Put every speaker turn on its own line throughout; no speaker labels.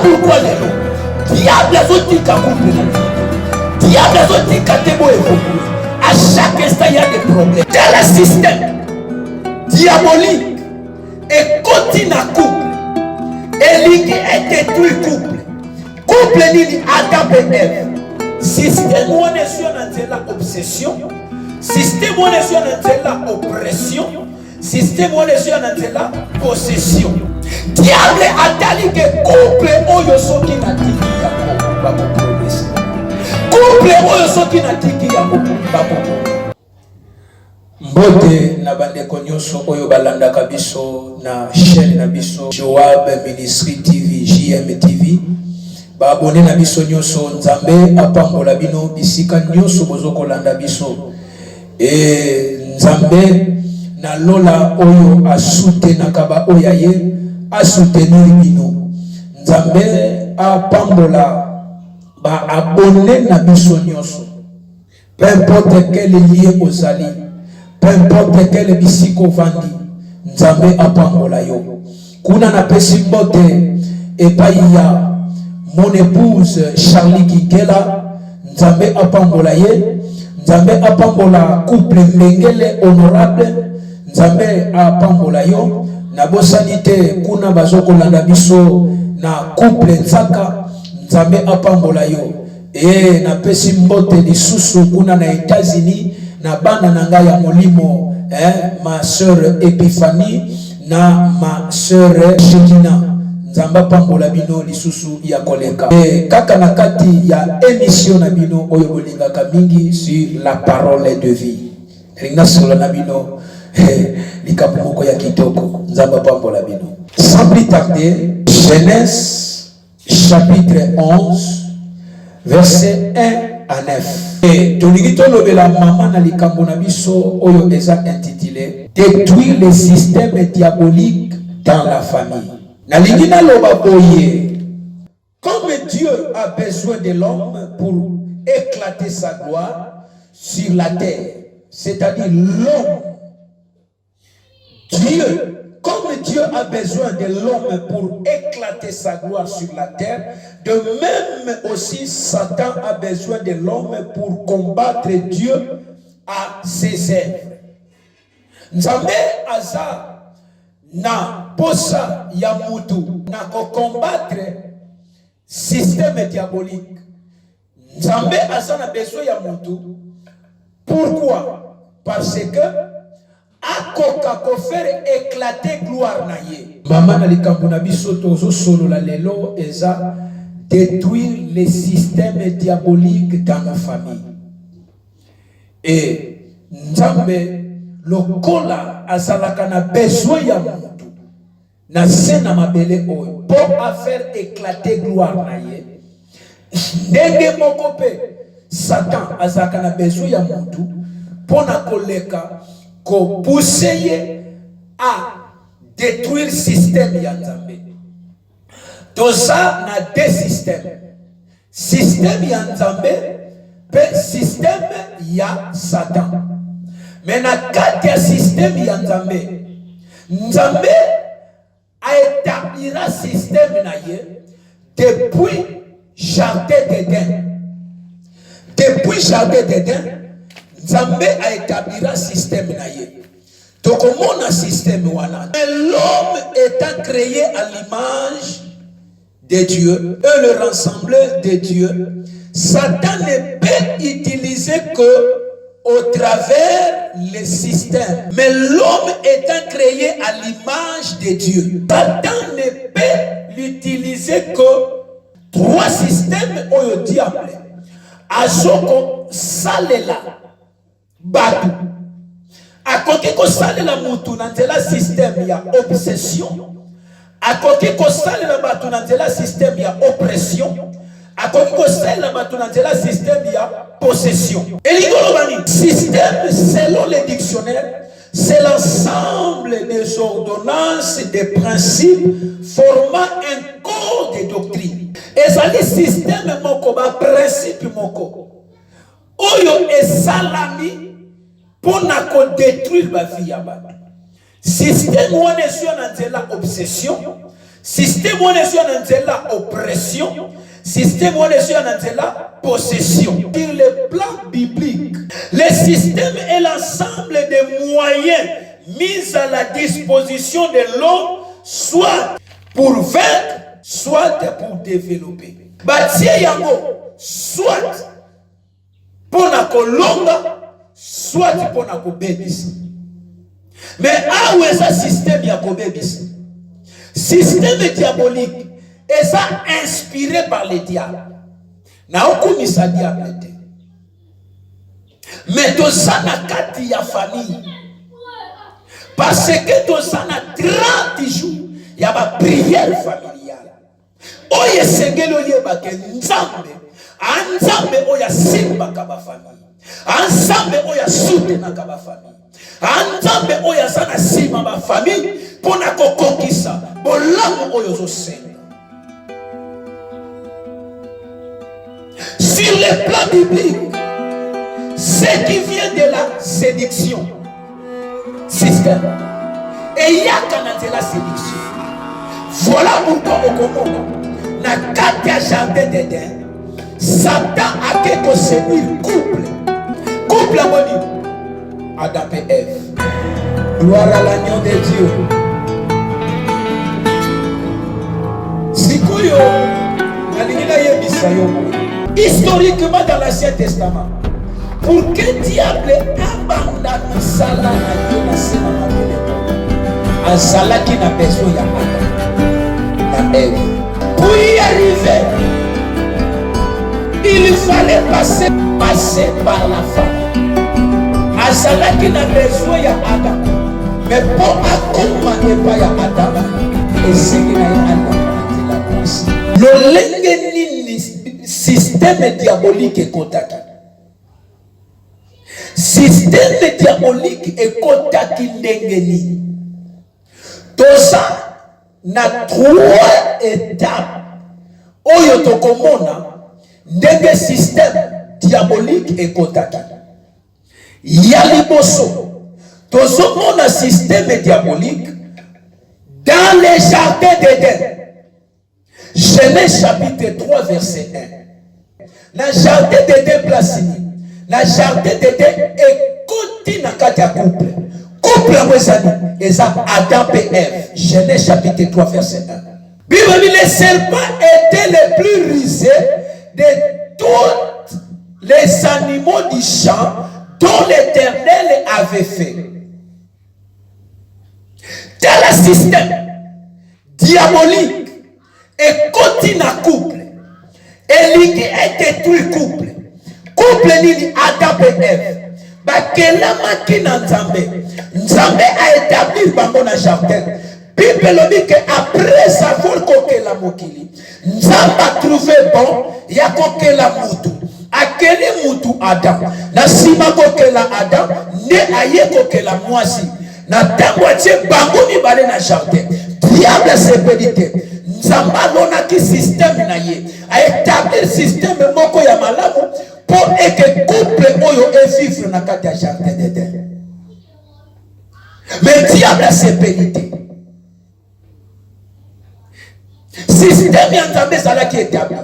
pourquoi les gens diable azotika couple na diable azotika tebo évoluer. À chaque instant il y a des problèmes. Dans le système diabolique et continue à couple et ligue et détruit couple nini Adam et Ève. Système où on est sur la obsession, système où on est sur la oppression, système où on est sur la possession. Diable a dit que couple oyo soki na tiki ya ba progresser. Couple oyo soki na tiki ya ba mbote na bandeko nyonso oyo balandaka biso na chaîne na biso Joab Ministry TV JM TV. Ba abonné na biso nyonso nzambe apambola bino bisika nyonso bozokolanda biso nzambe na lola oyo asute na kaba oyaye asoutenir bino nzambe apambola ba abonné na biso nyonso peu importe quel lien ozali peu importe quel bisiko vandi nzambe apambola yo kuna na pesi mbote epai ya mon épouse Charlie Kikela nzambe apambola ye nzambe apambola couple Mengele honorable nzambe apambola yo na bosanite kuna bazokolanda biso na couple Nzaka nzambe apambola yo na pesi mbote lisusu kuna na États-Unis na bana na ngai ya molimo ma sœur Epiphanie na ma sœur Shekina nzamba pambola bino lisusu ya koleka kaka na kati ya émission na bino oyo bolingaka mingi sur la parole de vie ringa solo na bino likapo moko ya kitoko nzamba pambola bino sans plus tarder. Genèse chapitre 11 verset 1 à 9 et tolingi lobela mama na likambo na biso oyo eza intitulé détruire les systèmes diaboliques dans la famille. Comme Dieu a besoin de l'homme pour éclater sa gloire sur la terre, c'est-à-dire l'homme, Dieu, comme Dieu a besoin de l'homme pour éclater sa gloire sur la terre, de même aussi Satan a besoin de l'homme pour combattre Dieu à ses œuvres. Nzambe aza na posa ya mutu na combattre système diabolique. Nzambe asa na besoin ya mutu. Pourquoi? Parce que akoka ko faire éclater gloire na ye. Mama na likambo na biso tozo solo la lelo eza détruire les systèmes diaboliques dans nos familles. Et Nzambe lokola azalaka na besoin ya mutu na sena mabele oyo pour faire éclater gloire na ye ndenge moko pe Satan azalaka na besoin ya mutu pour na koleka ko pousser ye à détruire système ya Nzambe. Tout ça na deux système ya Nzambe pe système ya Satan. Mais na kati ya système ya Nzambe, Nzambe a établi un système na ye depuis jardin d'Éden. Depuis jardin d'Éden, Nzambe a établi un système na ye. Donc comment un système wana? Mais l'homme étant créé à l'image de Dieu et le rassembleur de Dieu, Satan ne peut utiliser que au travers les systèmes. Mais l'homme étant créé à l'image de Dieu, Satan ne peut l'utiliser que trois systèmes au diable. Azoko salela batu. Akoki ko salela mutu nantela système ya obsession. Akoki ko salela batu nantela système ya oppression. Système ya possession. Et système selon les dictionnaires, c'est l'ensemble des ordonnances, des principes formant un corps de doctrine. Et ça le système moko ba principe moko. Oyo esalami pour na ko détruire ba vie ya ba. Système où on est sur la obsession. Système où on est sur la oppression. Système où on est sur la possession. Sur le plan biblique, le système est l'ensemble des moyens mis à la disposition de l'homme, soit pour vaincre, soit pour développer. Batie yango, soit pour na kolonga, soit pour na kobebisa. Mais où est ce système ya kobebisa? Système diabolique est ça inspiré par les diables. Na okumisa diable te. Mais to sana kati ya famille. Parce que to sana 30 jours ya ba prière familiale. Oye sengelo yeba ke nzambe, anzambe oya simba kaba famille. Anzambe oya soute na kaba famille. Anzambe oya sana sima ba famille pona kokokisa bolamu oyo zo senga. Sur le plan biblique, ce qui vient de la séduction, système, et il y a qu'à la séduction. Voilà pourquoi au Congo, na katia jardin d'Éden, Satan a quelque séduire couple à moni, Adam et Ève. Gloire à l'agneau de Dieu. Sikoyo, nalingina yebisa yo. Historiquement dans l'Ancien Testament, pour que diable abandonne Salah na sema mabele, Salah qui n'a besoin ya Adam, na Ève. Pour y arriver, il fallait passer par la femme. Salah qui n'a besoin ya Adam, mais pour accompagner pas ya Adam, et c'est qu'il y a Adam aussi. Le système diabolique est kotaki. Système diabolique est kotaki ndengeni. Tout ça na 3 étapes. Oyo tokomona ndenge système diabolique est kotaki. Yaliboso. Tozomona système diabolique dans les jardins d'Éden. Genèse chapitre 3 verset 1. Na jardin d'Éden placini. Na jardin d'Éden ekoti na kati ya couple. Couple ya mwezani eza Adam et Ève. Genèse chapitre 3 verset 1. Bible dit les serpents étaient les plus rusés de tous les animaux du champ dont l'Éternel avait fait. Tel un système diabolique et continue à couple. Et lui qui est détruit couple. Couple ni Adam et Ève. Bakela makina Nzambe. Nzambe a établi bango na jardin. Bible dit que après avoir kokela mokili, Nzambe a trouvé bon ya kokela mutu. Akeli mutu Adam. Na sima kokela Adam, ne aye kokela mwasi. Na tango atie bango ni bale na jardin. Diable se pédite. Nzamba lona ki système na ye. A établir système moko ya malamu pour que couple oyo e vivre na kati ya jardin d'Éden. Mais diable se pédite. Système ya Nzambe sala ki établi.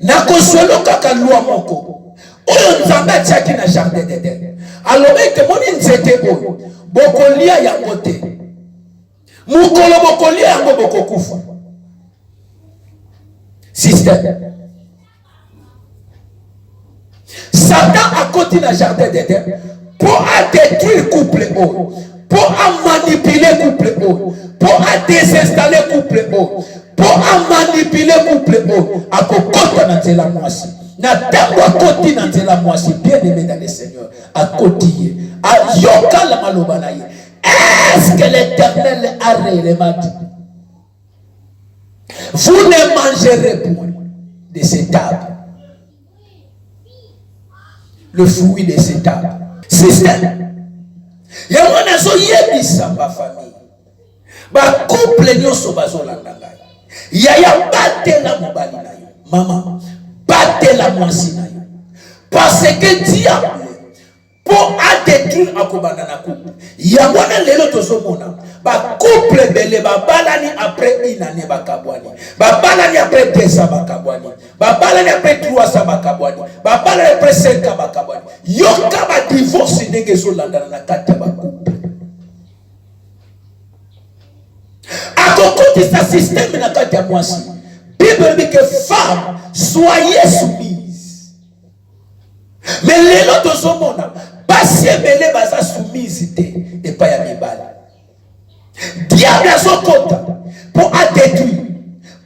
Na kosolo kaka loi moko. Oyo Nzambe tiaki na jardin d'Éden. Alors que moni nzete oyo bokolia yango te. Mukolo bokolia yango bokokufa. Système. Satan a continué dans le jardin d'Éden pour détruire le couple, pour manipuler le couple, pour désinstaller le couple, pour manipuler le couple, à côté de la moitié. Na tango à côté de la moitié, bien aimé dans le Seigneur, à côté, à yoka la malobanaye. Est-ce que l'Éternel a réellement dit? Vous ne mangerez point de cet arbre, le fruit de cet arbre. Système. Il y a un azo yebisa ma famille. Ba couple nyoso bazo landanga. Yaya batela mobali na yo. Maman, batela mwasi na yo. Parce que diable, pour détruire akobanda na couple. Yangwana lelo tozomona ba couple bele ba balani après une année bakabwani. Ba balani après 2 ans bakabwani. Ba balani après 3 ans bakabwani. Ba balani après 5 ans bakabwani. Yoka ba divorce ndenge zo landana na kati ba couple. Akokoti sa système na kati ya mwasi. Bible dit que femme soyez soumise. Mais lelo tozomona basi ebele baza soumise te et pas ya mibali. Diable azokota pour détruire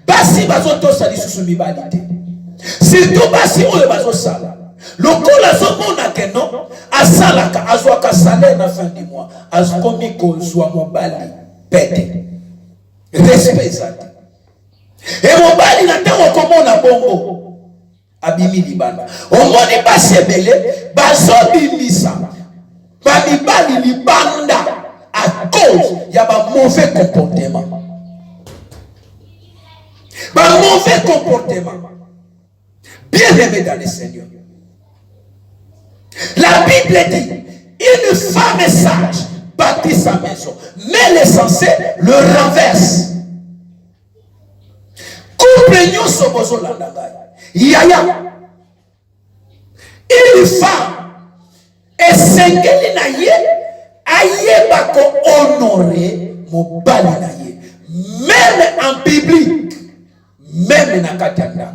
basi bazotosa lisusu mibali te. Surtout basi oyo bazosala lokola azomona ke non asalaka azwaka salaire na fin du mois azokomi kozwa mobali pete respect zate et mobali na ntango komona bongo abimi libanda omoni basi ebele bazobimisa bamibali libanda à cause il y a un mauvais comportement. Un mauvais comportement. Bien aimé dans le Seigneur. La Bible dit, une femme sage bâtit sa maison, mais l'essentiel le renverse. Comprenons ce besoin là. Une femme est sengeli na ye ayeba ko honorer mobali na ye même en public même na katanda.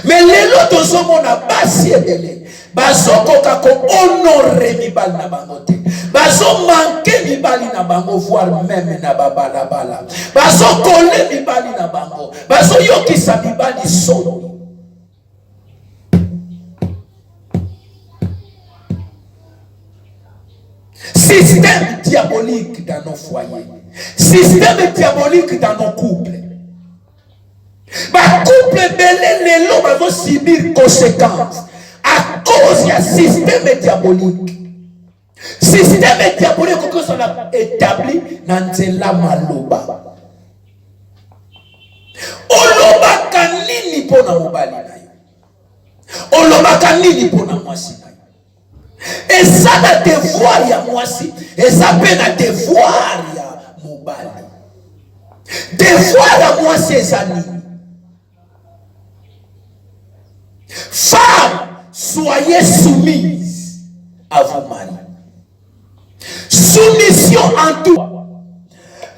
Mais lelo tozomona basi ebele bazokoka ko honorer mibali na bango te, bazomanke mibali na bango, voire même na babalabala bazokole mibali na bango, bazoyokisa mibali soni. Système diabolique dans nos foyers. Système diabolique dans nos couples. Bah couple belé les lots vont subir conséquences à cause du système diabolique. Système diabolique que ça a établi dans la maloba. Oloba kanini pona mobali na yo. Oloba kanini pona mwasi na yo. Et ça na devoir ya mwasi, et ça peut na devoir ya mobali. Devoir ya mwasi ezani. Femme, soyez soumise à vos maris. Soumission en tout.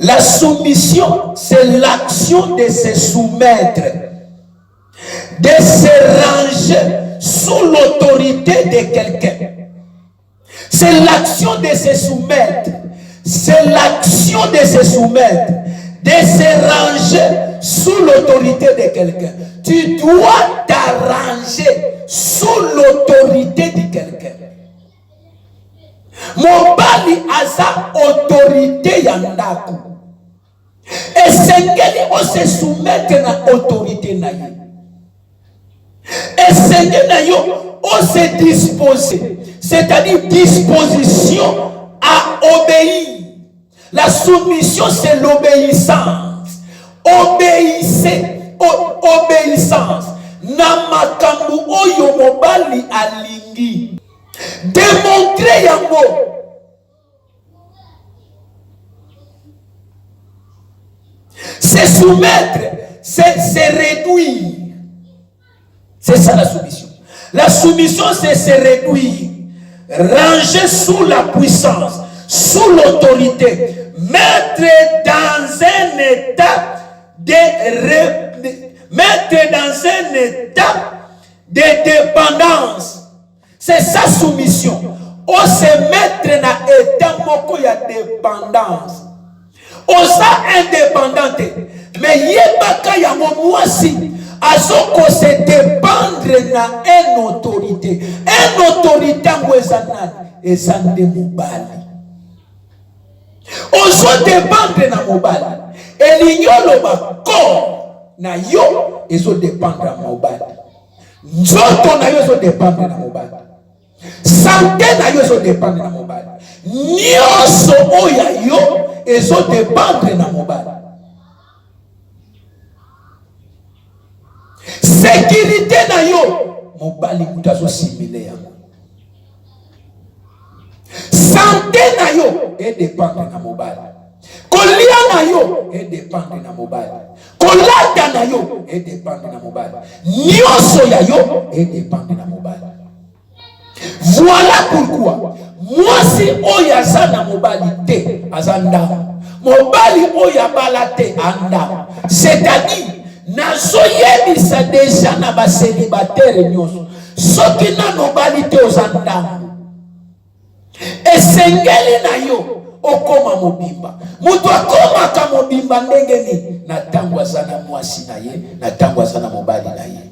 La soumission, c'est l'action de se soumettre, de se ranger sous l'autorité de quelqu'un. C'est l'action de se soumettre. C'est l'action de se soumettre, de se ranger sous l'autorité de quelqu'un. Tu dois t'arranger sous l'autorité de quelqu'un. Mobali asa autorité yandaku. Et sengeli on se soumettre na autorité na ye. Et sengeli na yo on se disposer. C'est-à-dire disposition à obéir. La soumission, c'est l'obéissance. Obéissez. Obéissance. Namakambu oyo mobali alingi. Démontrer yango. Se soumettre, c'est se réduire. C'est ça la soumission. La soumission, c'est se réduire. Ranger sous la puissance, sous l'autorité, mettre dans un état de dépendance. C'est sa soumission. On se mettre dans état moko ya dépendance. On sa indépendante. Mais yebaka ya mwasi. Azoko se dépendre na une autorité. Une autorité ngwezana ezande mobali. On se dépendre na mobali. Elinyolo ba corps na yo ezo dépendre na mobali. Nzoto na yo ezo dépendre na mobali. Santé na yo ezo dépendre na mobali. Nyonso oya yo ezo dépendre na mobali. Sécurité na yo mobali mutazo simile yango. santé na yo et dépendre na mobali. Kolia na yo et dépendre na mobali. Kolata na yo et dépendre na mobali. Nyonso ya yo et dépendre na mobali. Voilà pourquoi moi si oya sana mobali te azanda mobali oya balate anda, c'est-à-dire nazoyebisa déjà na ba célibataire nyonso soki na mobali te ozanda esengeli na yo okoma mobimba. Mutu akomaka mobimba ndenge nini? Na tango azana mwasi na ye, na tango azana mobali na ye.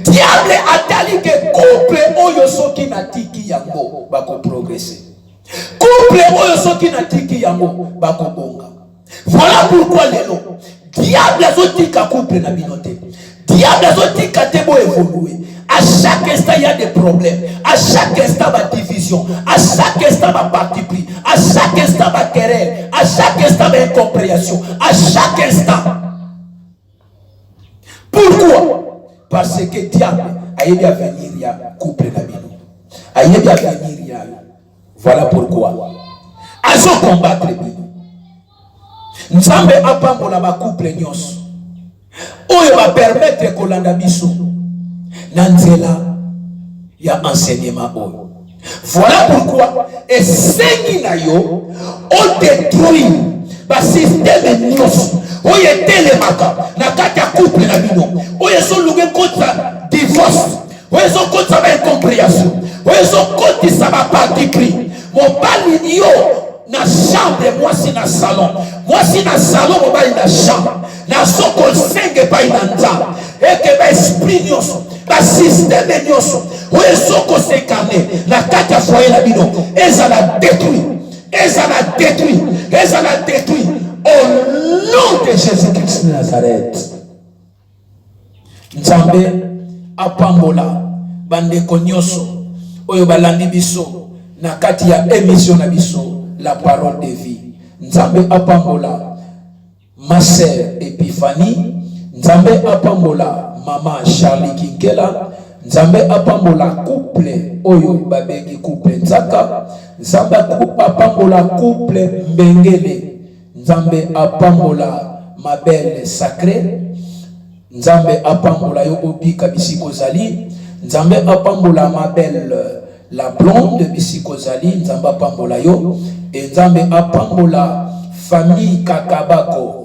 Diable atali ke couple oyo soki na tiki yango bako progresser. Couple oyo soki na tiki yango bako bonga. Voilà pourquoi lelo diable azotika couple na binote. Diable azotika te bo évoluer. À chaque instant il y a des problèmes. À chaque instant il y a des divisions. À chaque instant il y a parti pris. À chaque instant il y a querelle. À chaque instant il y a incompréhension. À chaque instant. Pourquoi? Parce que diable a bien venir il y a couple na bino. A bien venir il y a. Voilà pourquoi. Azo combattre bino. Nzambe apambola ba couple nyonso. Oyo va permettre kolanda biso na nzela ya enseignement oyo. Voilà pourquoi esengi na yo on détruit ba système nyonso oyo etelemaka na kati ya couple na bino. Oyo ezoluka contre divorce, oyo ezokotisa ba incompréhension, oyo ezokotisa ba parti pris. Mobali yo na chambre, moi si na salon, moi si na salon mobali na chambre na soko senge pa inanda et que ba esprit nyonso ba système nyonso oyo soko sekane na kati ya foyer na bino ezala détruit, ezala détruit, ezala détruit au nom de Jésus-Christ de Nazareth. Nzambe apambola bandeko nyonso oyo balandi biso na kati ya émission na biso la parole de vie. Nzambe apambola ma sœur Epiphanie, Nzambe apambola maman Charlie Kinkela, Nzambe apambola couple oyo babeki couple Nzaka, Nzambe apambola couple Mbengele, Nzambe apambola ma belle sacrée, Nzambe apambola yo obika bisiko zali, Nzambe apambola ma belle la blonde bisiko zali, Nzambe apambola yo, et Nzambe apambola famille Kakabako,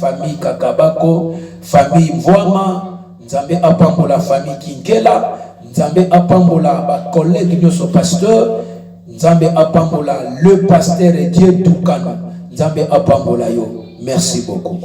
famille Kakabako, famille Mvoama, Nzambe apambola famille Kinkela, Nzambe apambola ba collègue nyoso pasteur, Nzambe apambola le pasteur et Dieu Tukano, Nzambe apambola yo. Merci beaucoup.